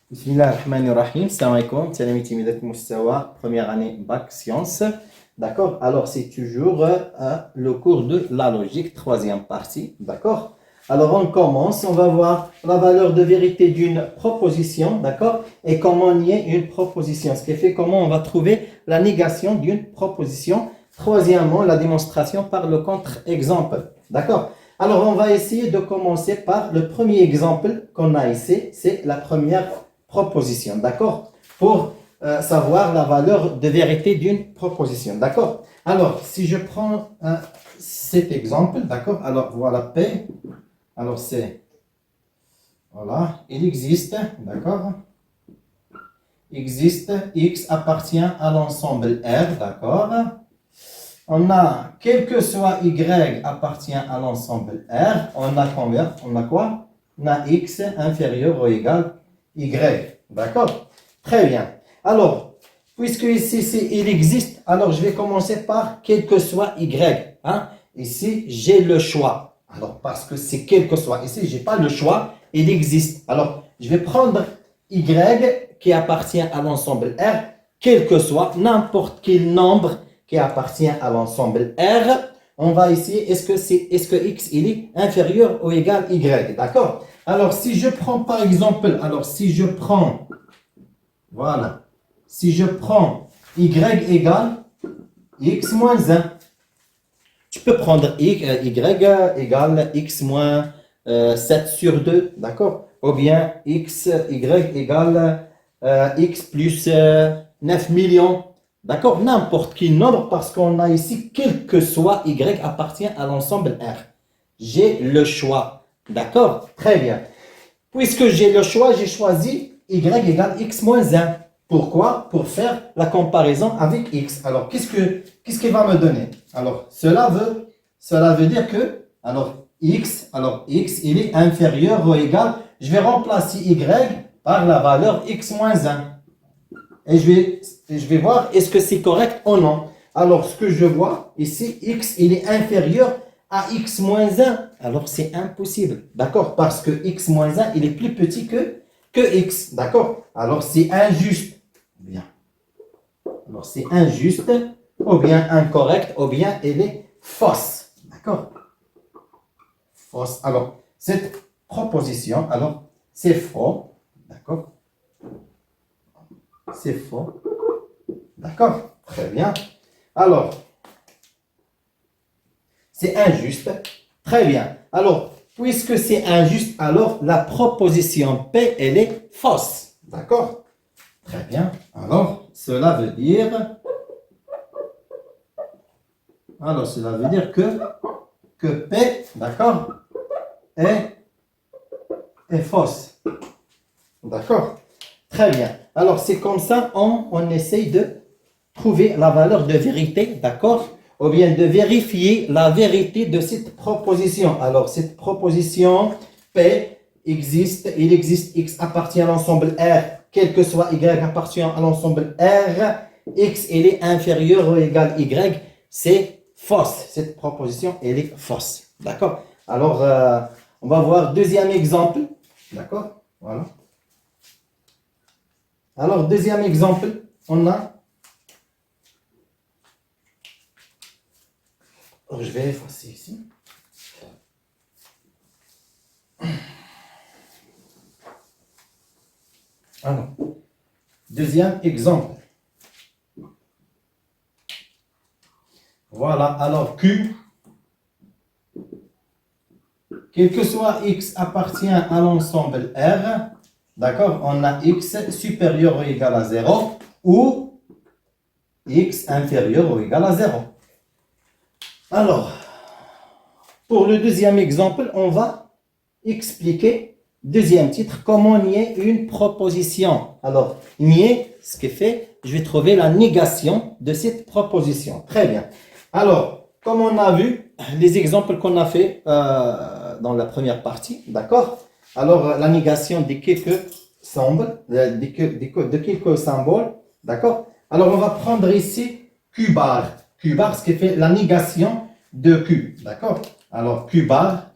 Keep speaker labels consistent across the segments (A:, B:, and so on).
A: Bismillah ar-Rahman ar-Rahim. Salam alaikum. C'est l'ami Timidat Moussawa, première année bac sciences. D'accord? Alors, c'est toujours le cours de la logique, troisième partie. D'accord? Alors, on commence. On va voir la valeur de vérité d'une proposition. D'accord? Et comment nier une proposition. Ce qui fait comment on va trouver la négation d'une proposition. Troisièmement, la démonstration par le contre-exemple. D'accord? Alors, on va essayer de commencer par le premier exemple qu'on a ici. C'est la première proposition, d'accord? Pour savoir la valeur de vérité d'une proposition, d'accord? Alors, si je prends cet exemple, d'accord? Alors, voilà P. Alors, c'est, voilà, il existe, d'accord? Existe, X appartient à l'ensemble R, d'accord? On a, quel que soit Y appartient à l'ensemble R, on a combien? On a quoi? On a X inférieur ou égal Y. D'accord? Très bien. Alors, puisque ici, il existe, alors je vais commencer par quel que soit Y. Hein? Ici, j'ai le choix. Alors, parce que c'est quel que soit. Ici, je n'ai pas le choix, il existe. Alors, je vais prendre Y qui appartient à l'ensemble R, quel que soit, n'importe quel nombre qui appartient à l'ensemble R. On va essayer, est-ce que X il est inférieur ou égal Y? D'accord? Alors, si je prends par exemple, voilà, si je prends Y égale X moins 1, tu peux prendre Y égale X moins 7 sur 2, d'accord? Ou bien Y égale X plus 9 millions, d'accord? N'importe quel nombre parce qu'on a ici, quel que soit Y appartient à l'ensemble R. J'ai le choix, d'accord? Très bien. Puisque j'ai le choix, j'ai choisi Y égale X moins 1. Pourquoi? Pour faire la comparaison avec X. Alors, qu'est-ce qu'il va me donner? Alors, cela veut dire que, X, il est inférieur ou égal. Je vais remplacer Y par la valeur X moins 1. Et je vais voir est-ce que c'est correct ou non. Alors, ce que je vois ici, X, il est inférieur à X moins 1. Alors, c'est impossible. D'accord? Parce que X moins 1, il est plus petit que X. D'accord? Alors, c'est injuste. Bien. Alors, c'est injuste, ou bien incorrect, ou bien elle est fausse. D'accord? Fausse. Alors, cette proposition, alors, c'est faux. D'accord? C'est faux. D'accord? Très bien. Alors, c'est injuste. Très bien. Alors, puisque c'est injuste, alors la proposition P, elle est fausse. D'accord? Très bien. Alors, cela veut dire que P, d'accord, est fausse. D'accord? Très bien. Alors, c'est comme ça, on essaye de trouver la valeur de vérité, d'accord? Ou bien de vérifier la vérité de cette proposition. Alors, cette proposition P existe, il existe, X appartient à l'ensemble R, quel que soit Y appartient à l'ensemble R, X, il est inférieur ou égal Y, c'est fausse. Cette proposition, elle est fausse. D'accord? Alors, on va voir deuxième exemple. D'accord? Voilà. Alors, deuxième exemple, on a... Alors, je vais effacer ici. Alors, deuxième exemple. Voilà, alors Q, quel que soit X appartient à l'ensemble R, d'accord, on a X supérieur ou égal à 0 ou X inférieur ou égal à 0. Alors, pour le deuxième exemple, on va expliquer, deuxième titre, comment nier une proposition. Alors, nier, ce qui fait, je vais trouver la négation de cette proposition. Très bien. Alors, comme on a vu, les exemples qu'on a fait dans la première partie, d'accord? Alors, la négation de quelques symboles, d'accord? Alors, on va prendre ici Q bar. Q bar, ce qui fait la négation de Q, d'accord? Alors, Q bar,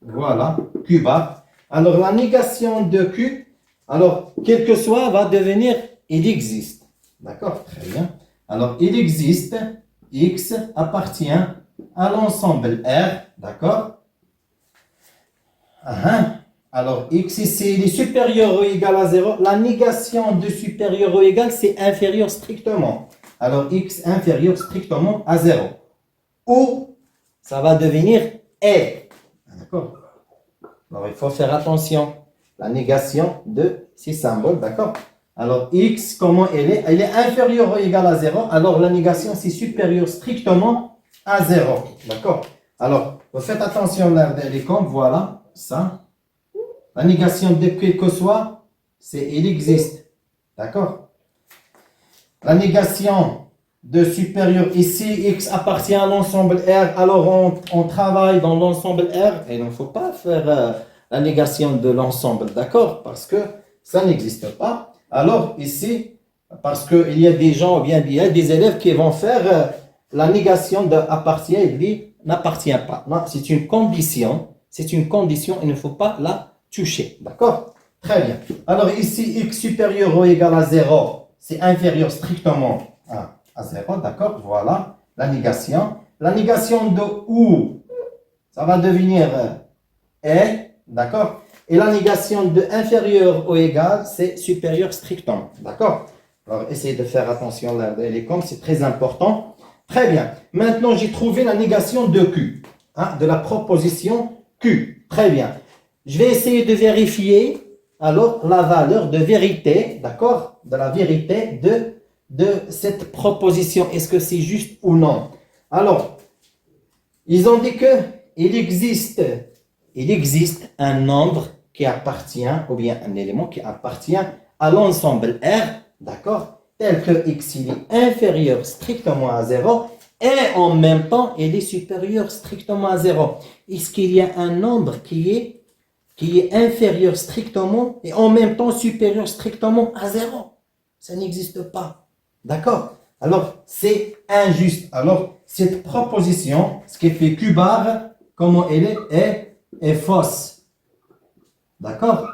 A: voilà, Q bar. Alors, la négation de Q, Alors, quel que soit, va devenir il existe. D'accord? Très bien. Alors, il existe, X appartient à l'ensemble R. D'accord? Alors, X ici, il est supérieur ou égal à 0. La négation de supérieur ou égal, c'est inférieur strictement. Alors, X inférieur strictement à 0. Ou, ça va devenir est. D'accord? Alors, il faut faire attention. La négation de ces symboles, d'accord? Alors, X, comment elle est? Elle est inférieure ou égale à 0. Alors, la négation, c'est supérieur strictement à 0. D'accord? Alors, vous faites attention là, les comptes, voilà, ça. La négation de quel que soit, c'est il existe. D'accord? La négation de supérieur ici, X appartient à l'ensemble R, alors on travaille dans l'ensemble R et il ne faut pas faire la négation de l'ensemble, d'accord? Parce que ça n'existe pas. Alors ici, parce qu'il y a des gens, ou bien il y a des élèves qui vont faire la négation de appartient et lui n'appartient pas. Non, c'est une condition, il ne faut pas la toucher, d'accord? Très bien. Alors ici, X supérieur ou égal à 0, c'est inférieur strictement à 0, d'accord? Voilà la négation. La négation de ou, ça va devenir est, d'accord? Et la négation de inférieur ou égal, c'est supérieur strictement, d'accord? Alors, essayez de faire attention là, les comptes, c'est très important. Très bien. Maintenant, j'ai trouvé la négation de Q, de la proposition Q. Très bien. Je vais essayer de vérifier alors la valeur de vérité, d'accord? De la vérité de cette proposition. Est-ce que c'est juste ou non? Alors, ils ont dit que il existe un nombre qui appartient, ou bien un élément qui appartient à l'ensemble R, d'accord? Tel que X il est inférieur strictement à 0 et en même temps il est supérieur strictement à 0. Est-ce qu'il y a un nombre qui est inférieur strictement et en même temps supérieur strictement à 0? Ça n'existe pas. D'accord? Alors, c'est injuste. Alors, cette proposition, ce qui fait Q bar, comment elle est fausse. D'accord?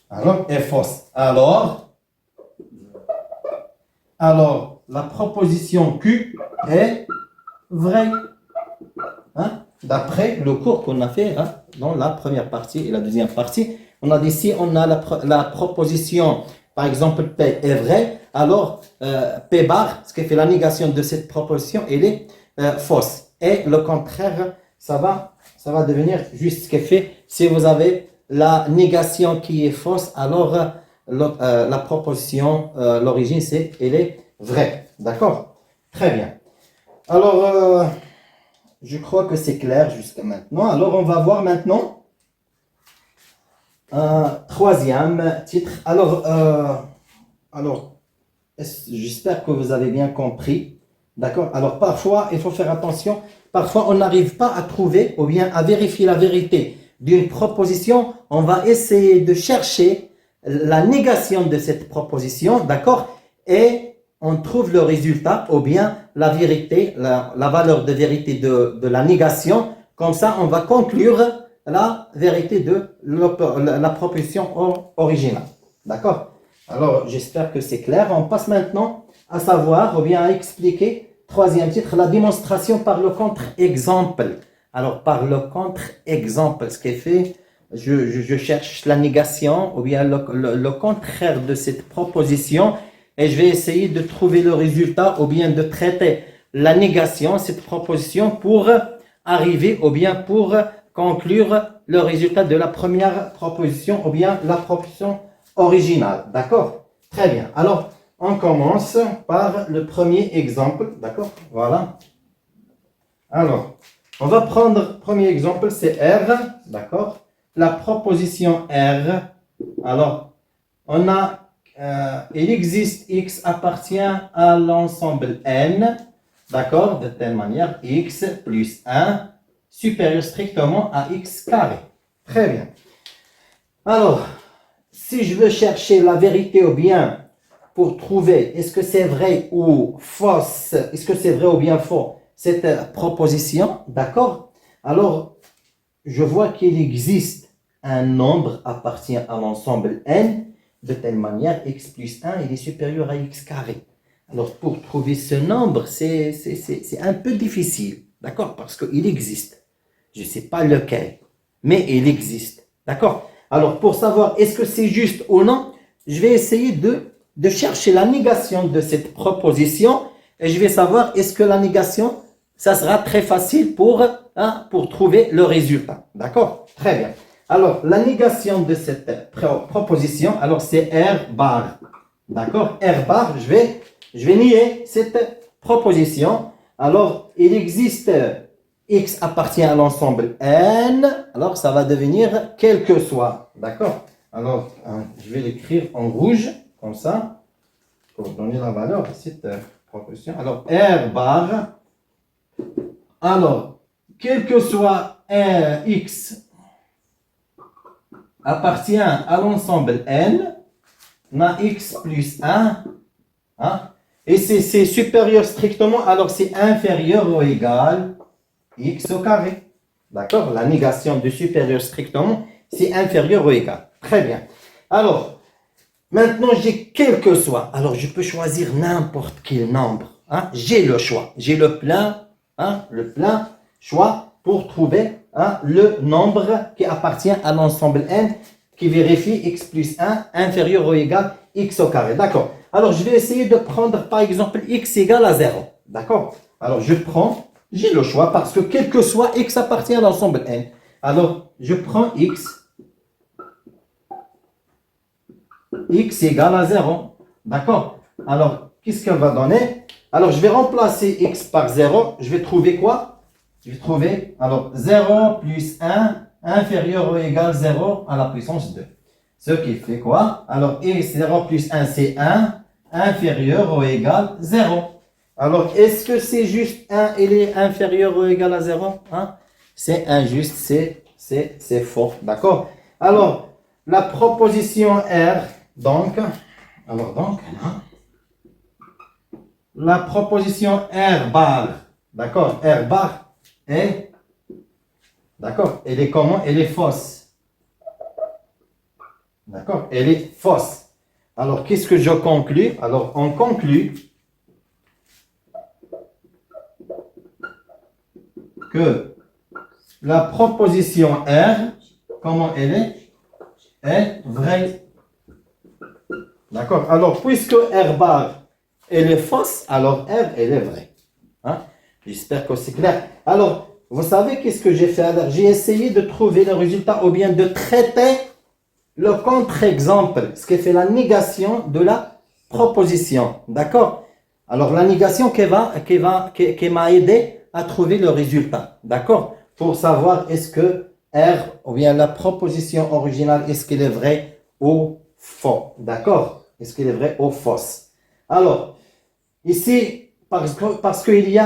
A: Alors, est fausse. Alors, la proposition Q est vraie. D'après le cours qu'on a fait dans la première partie et la deuxième partie, on a dit si on a la proposition, par exemple, P est vrai, alors P bar, ce qui fait la négation de cette proposition, elle est fausse. Et le contraire, ça va devenir juste ce qui fait, si vous avez la négation qui est fausse, alors la proposition, l'origine, elle est vraie. D'accord? Très bien. Alors, je crois que c'est clair jusqu'à maintenant. Alors, on va voir maintenant un troisième titre. Alors, j'espère que vous avez bien compris. D'accord? Alors, parfois, il faut faire attention. Parfois, on n'arrive pas à trouver ou bien à vérifier la vérité d'une proposition. On va essayer de chercher la négation de cette proposition. D'accord? Et on trouve le résultat ou bien la vérité, la valeur de vérité de la négation. Comme ça, on va conclure la vérité de la proposition originale. D'accord? Alors, j'espère que c'est clair. On passe maintenant à savoir ou bien à expliquer, troisième titre, la démonstration par le contre-exemple. Alors, par le contre-exemple, ce qui est fait, je cherche la négation ou bien le contraire de cette proposition. Et je vais essayer de trouver le résultat ou bien de traiter la négation, cette proposition, pour arriver ou bien pour conclure le résultat de la première proposition ou bien la proposition originale. D'accord? Très bien. Alors, on commence par le premier exemple. D'accord? Voilà. Alors, on va prendre le premier exemple, c'est R. D'accord? La proposition R. Alors, on a il existe X appartient à l'ensemble N, d'accord, de telle manière, X plus 1 supérieur strictement à X carré. Très bien. Alors, si je veux chercher la vérité ou bien pour trouver est-ce que c'est vrai ou fausse, est-ce que c'est vrai ou bien faux, cette proposition, d'accord, alors je vois qu'il existe un nombre appartient à l'ensemble N de telle manière, x plus 1 il est supérieur à x carré. Alors, pour trouver ce nombre, c'est un peu difficile, d'accord? Parce qu'il existe. Je ne sais pas lequel, mais il existe, d'accord? Alors, pour savoir est-ce que c'est juste ou non, je vais essayer de chercher la négation de cette proposition et je vais savoir est-ce que la négation, ça sera très facile pour trouver le résultat, d'accord? Très bien. Alors, la négation de cette proposition, alors c'est R bar, d'accord? R bar, je vais nier cette proposition. Alors, il existe x appartient à l'ensemble n, alors ça va devenir quel que soit, d'accord? Alors, je vais l'écrire en rouge, comme ça, pour donner la valeur à cette proposition. Alors, R bar, alors, quel que soit x appartient à l'ensemble n, on a x plus 1, hein? Et c'est supérieur strictement, alors c'est inférieur ou égal x au carré. D'accord? La négation de supérieur strictement, c'est inférieur ou égal. Très bien. Alors, maintenant j'ai quel que soit. Alors, je peux choisir n'importe quel nombre. Hein? J'ai le choix. J'ai le plein choix pour trouver le nombre qui appartient à l'ensemble n qui vérifie x plus 1 inférieur ou égal x au carré. D'accord. Alors, je vais essayer de prendre, par exemple, x égale à 0. D'accord? Alors, j'ai le choix parce que quel que soit x appartient à l'ensemble n. Alors, je prends x égale à 0. D'accord? Alors, qu'est-ce qu'elle va donner? Alors, je vais remplacer x par 0. Je vais trouver quoi? Je vais trouver, alors, 0 plus 1 inférieur ou égal 0 à la puissance 2. Ce qui fait quoi? Alors, x 0 plus 1, c'est 1 inférieur ou égal 0. Alors, est-ce que c'est juste 1, il est inférieur ou égal à 0? Hein? C'est injuste, c'est faux. D'accord? Alors, la proposition R, la proposition R bar, d'accord? R bar est, d'accord? Elle est comment? Elle est fausse. D'accord? Elle est fausse. Alors, qu'est-ce que je conclus? Alors, on conclut que la proposition R, comment elle est vraie. D'accord? Alors, puisque R bar, elle est fausse, alors R, elle est vraie. Hein? J'espère que c'est clair. Alors, vous savez qu'est-ce que j'ai fait? Alors, j'ai essayé de trouver le résultat ou bien de traiter le contre-exemple, ce qui fait la négation de la proposition. D'accord? Alors, la négation qui m'a aidé à trouver le résultat. D'accord? Pour savoir est-ce que R, ou bien la proposition originale, est-ce qu'elle est vraie ou faux. D'accord? Est-ce qu'elle est vraie ou fausse? Alors, ici, parce qu'il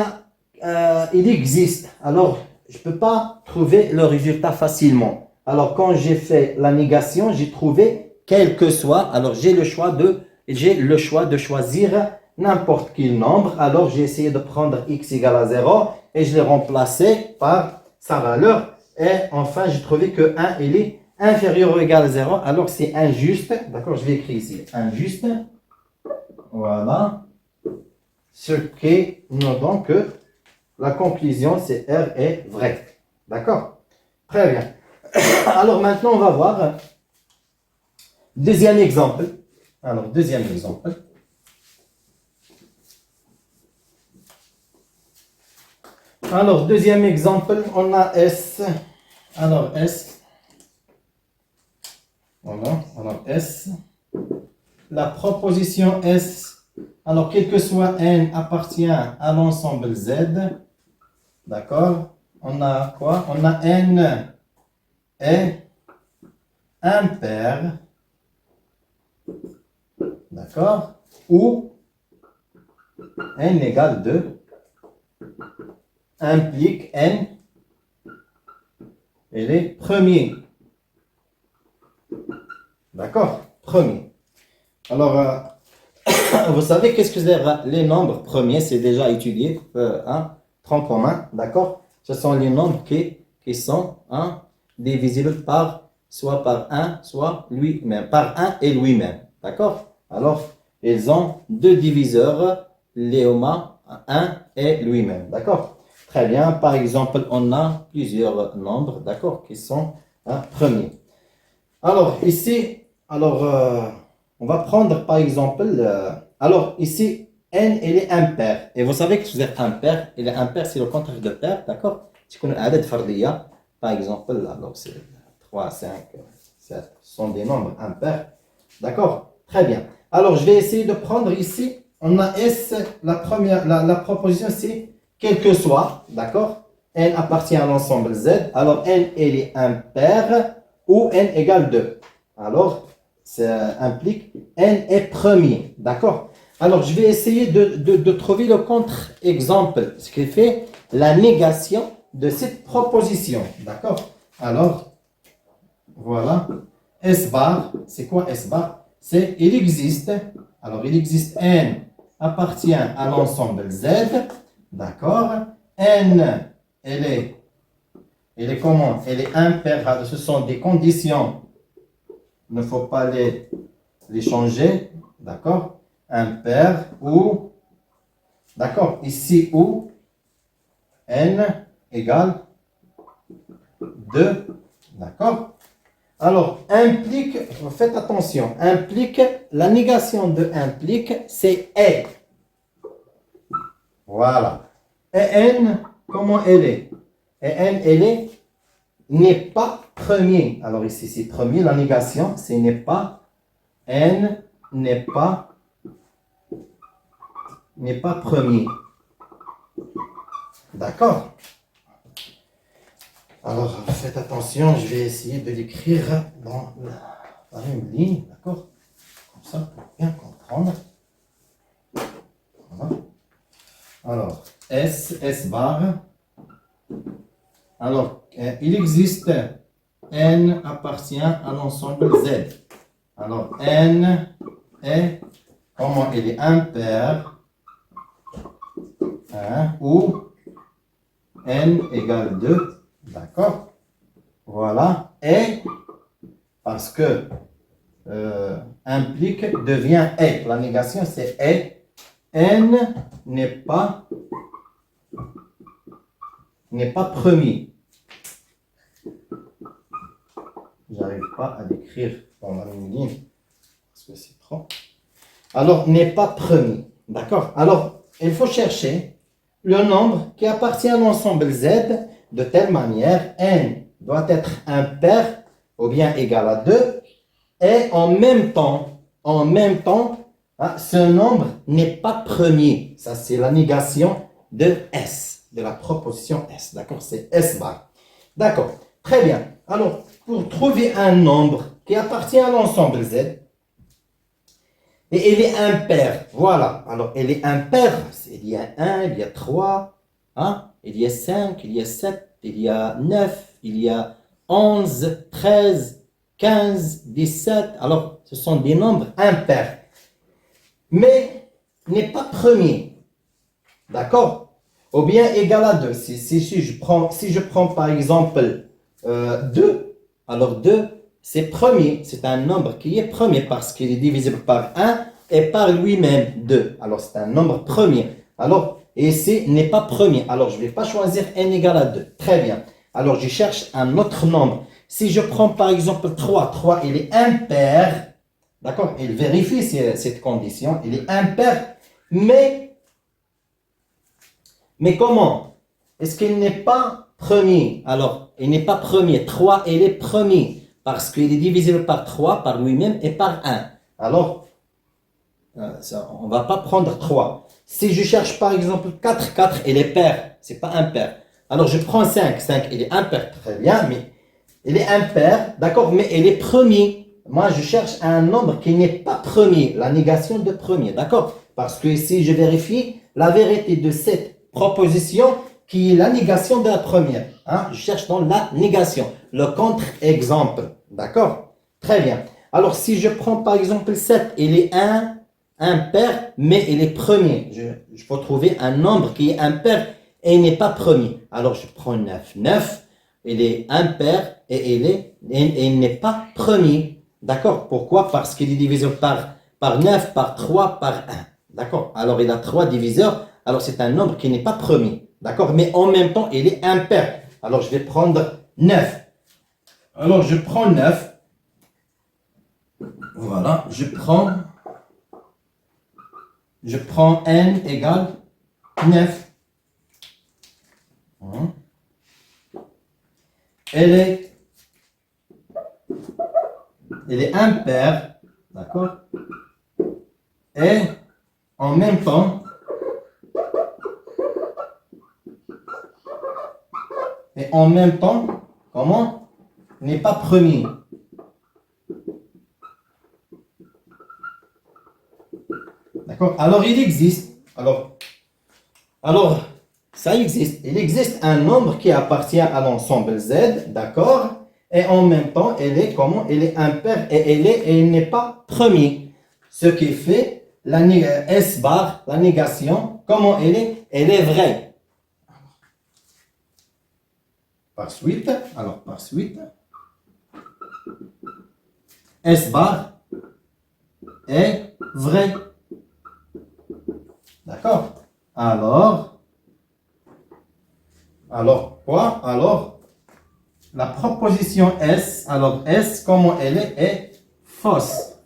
A: il existe, alors je ne peux pas trouver le résultat facilement. Alors, quand j'ai fait la négation, j'ai trouvé quel que soit. Alors, j'ai le choix de choisir n'importe quel nombre. Alors, j'ai essayé de prendre x égale à 0 et je l'ai remplacé par sa valeur. Et enfin, j'ai trouvé que 1, il est inférieur ou égal à 0. Alors, c'est injuste. D'accord, je vais écrire ici. Injuste. Voilà. Ce qui nous donne que la conclusion, c'est R est vrai. D'accord? Très bien. Alors maintenant, on va voir deuxième exemple. Alors, deuxième exemple. Alors, deuxième exemple, on a S. Alors, S. Voilà, alors S. La proposition S, alors quel que soit N appartient à l'ensemble Z. D'accord? On a quoi? On a N est impair. D'accord? Ou N égale 2 implique N et les premiers. D'accord? Premier. Alors, vous savez qu'est-ce que c'est les nombres premiers? C'est déjà étudié. Tronc commun. D'accord? Ce sont les nombres qui sont divisibles par soit par 1, soit lui-même, par 1 et lui-même. D'accord? Alors, ils ont deux diviseurs, Léoma, 1 et lui-même. D'accord? Très bien. Par exemple, on a plusieurs nombres, d'accord, qui sont premiers. Alors, ici, on va prendre par exemple, alors ici, n, il est impair. Et vous savez que vous êtes impair. Il est impair, c'est le contraire de pair, d'accord? Si on a عدد فردية, par exemple, alors c'est 3, 5, 7, ce sont des nombres impairs. D'accord? Très bien. Alors, je vais essayer de prendre ici, on a S, la proposition c'est quel que soit, d'accord? N appartient à l'ensemble Z. Alors, N, il est impair ou N égale 2. Alors, ça implique N est premier, d'accord? Alors, je vais essayer de trouver le contre-exemple, ce qui fait la négation de cette proposition, d'accord? Alors, voilà, S bar, c'est quoi S bar? C'est, il existe N appartient à l'ensemble Z, d'accord? N, elle est comment? Elle est impair, ce sont des conditions, il ne faut pas les changer, d'accord? Impair ou, d'accord, ici où N égale 2, d'accord? Alors, implique, faites attention, implique, la négation de implique, c'est est. Voilà. Et N, comment elle est? Et N, elle est, n'est pas premier. Alors ici, c'est premier, la négation, c'est n'est pas, N n'est pas premier. D'accord? Alors, faites attention, je vais essayer de l'écrire dans la même ligne, d'accord? Comme ça, pour bien comprendre. Voilà. Alors, S bar. Alors, il existe N appartient à l'ensemble Z. Alors, N est, comment il est impair, ou N égale 2. D'accord? Voilà. Et parce que implique devient est. La négation c'est est. N n'est pas premier. J'arrive pas à l'écrire dans la même ligne parce que c'est trop. Alors n'est pas premier. D'accord? Alors il faut chercher le nombre qui appartient à l'ensemble Z de telle manière, N doit être impair ou bien égal à 2 et en même temps, ce nombre n'est pas premier. Ça, c'est la négation de S, de la proposition S. D'accord? C'est S bar. D'accord. Très bien. Alors, pour trouver un nombre qui appartient à l'ensemble Z, et il est impair. Voilà. Alors, il est impair. Il y a 1, il y a 3, il y a 5, il y a 7, il y a 9, il y a 11, 13, 15, 17. Alors, ce sont des nombres impairs. Mais n'est pas premier. D'accord? Ou bien égal à 2. Si je prends par exemple 2, alors 2, c'est premier. C'est un nombre qui est premier parce qu'il est divisible par 1 et par lui-même 2. Alors, c'est un nombre premier. Alors, ici n'est pas premier. Alors, je ne vais pas choisir n égale à 2. Très bien. Alors, je cherche un autre nombre. Si je prends par exemple 3, 3, il est impair. D'accord? Il vérifie cette condition. Il est impair. Mais comment? Est-ce qu'il n'est pas premier? Alors, il n'est pas premier. 3, il est premier. Parce qu'il est divisible par 3, par lui-même et par 1. Alors, on ne va pas prendre 3. Si je cherche par exemple 4, 4, il est pair. Ce n'est pas impair. Alors, je prends 5. 5, il est impair. Très bien, mais il est impair. D'accord, mais il est premier. Moi, je cherche un nombre qui n'est pas premier. La négation de premier. D'accord? Parce que ici, je vérifie la vérité de cette proposition qui est la négation de la première. Je cherche dans la négation. Le contre-exemple. D'accord? Très bien. Alors, si je prends par exemple 7, il est impair, mais il est premier. Je peux trouver un nombre qui est impair et il n'est pas premier. Alors, je prends 9. 9, il est impair et il n'est pas premier. D'accord? Pourquoi? Parce qu'il est divisé par 9, par 3, par 1. D'accord? Alors il a 3 diviseurs. Alors c'est un nombre qui n'est pas premier. D'accord? Mais en même temps, il est impair. Alors je vais prendre 9. Alors je prends 9. Voilà. Je prends n égale 9. Elle est impaire, d'accord? Et en même temps, comment? N'est pas premier. D'accord? Alors il existe. Alors, ça existe. Il existe un nombre qui appartient à l'ensemble Z, d'accord? Et en même temps, elle est comment? Elle est impaire et il n'est pas premier. Ce qui fait la S bar, la négation, comment elle est? Elle est vraie. Par suite, S bar est vrai. D'accord? Alors quoi? Alors, la proposition S, alors S, comment elle est fausse.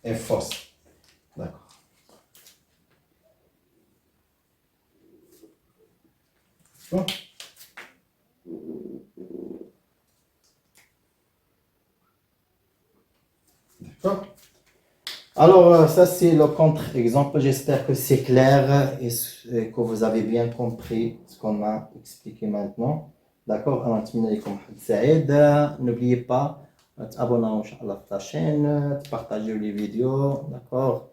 A: Est fausse. D'accord. Bon. D'accord. Alors, ça c'est le contre-exemple. J'espère que c'est clair et que vous avez bien compris ce qu'on a expliqué maintenant. D'accord? N'oubliez pas de vous abonner à la chaîne, de partager les vidéos. D'accord?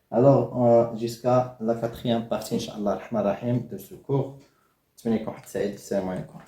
A: Alors, jusqu'à la 4e partie, Inch'Allah, de ce cours. Salam alaikum.